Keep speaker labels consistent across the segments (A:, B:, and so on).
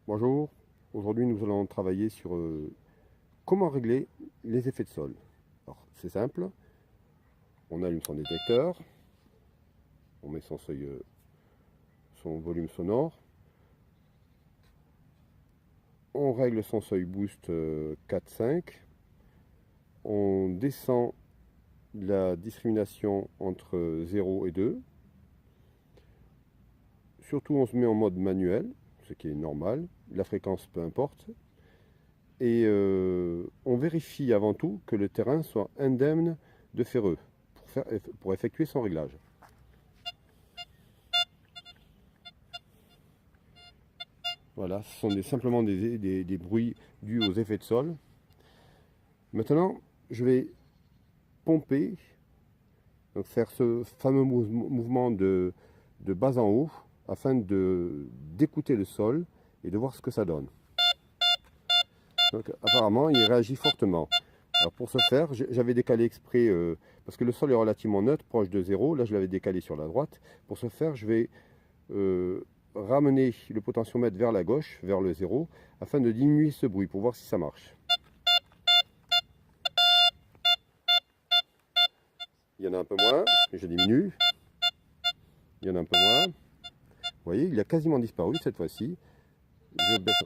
A: Bonjour, aujourd'hui nous allons travailler sur comment régler les effets de sol. Alors c'est simple, on allume son détecteur, on met son seuil, son volume sonore, on règle son seuil boost 4-5, on descend la discrimination entre 0 et 2, surtout on se met en mode manuel, ce qui est normal, la fréquence peu importe, et on vérifie avant tout que le terrain soit indemne de ferreux pour effectuer son réglage. Voilà, ce sont simplement des bruits dus aux effets de sol. Maintenant, je vais pomper, donc faire ce fameux mouvement de bas en haut afin d'écouter le sol et de voir ce que ça donne. Donc, apparemment, il réagit fortement. Alors pour ce faire, j'avais décalé exprès, parce que le sol est relativement neutre, proche de 0. Là, je l'avais décalé sur la droite. Pour ce faire, je vais ramener le potentiomètre vers la gauche, vers le 0, afin de diminuer ce bruit, pour voir si ça marche. Il y en a un peu moins, je diminue. Il y en a un peu moins. Vous voyez, il a quasiment disparu cette fois-ci. Je baisse.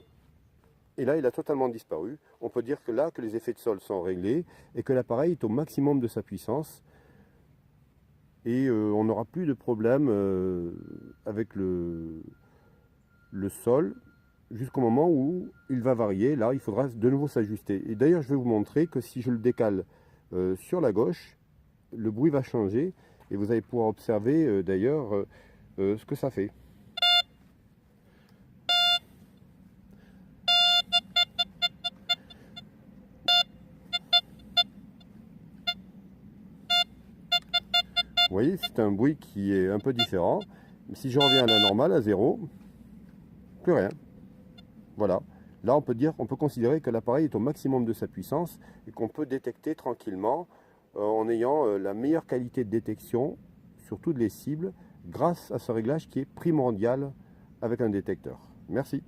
A: Et là, il a totalement disparu. On peut dire que là, que les effets de sol sont réglés et que l'appareil est au maximum de sa puissance. Et on n'aura plus de problème avec le sol jusqu'au moment où il va varier. Là, il faudra de nouveau s'ajuster. Et d'ailleurs, je vais vous montrer que si je le décale sur la gauche, le bruit va changer. Et vous allez pouvoir observer d'ailleurs ce que ça fait. Vous voyez, c'est un bruit qui est un peu différent. Si je reviens à la normale, à 0, plus rien. Voilà. Là, on peut considérer que l'appareil est au maximum de sa puissance et qu'on peut détecter tranquillement en ayant la meilleure qualité de détection sur toutes les cibles grâce à ce réglage qui est primordial avec un détecteur. Merci.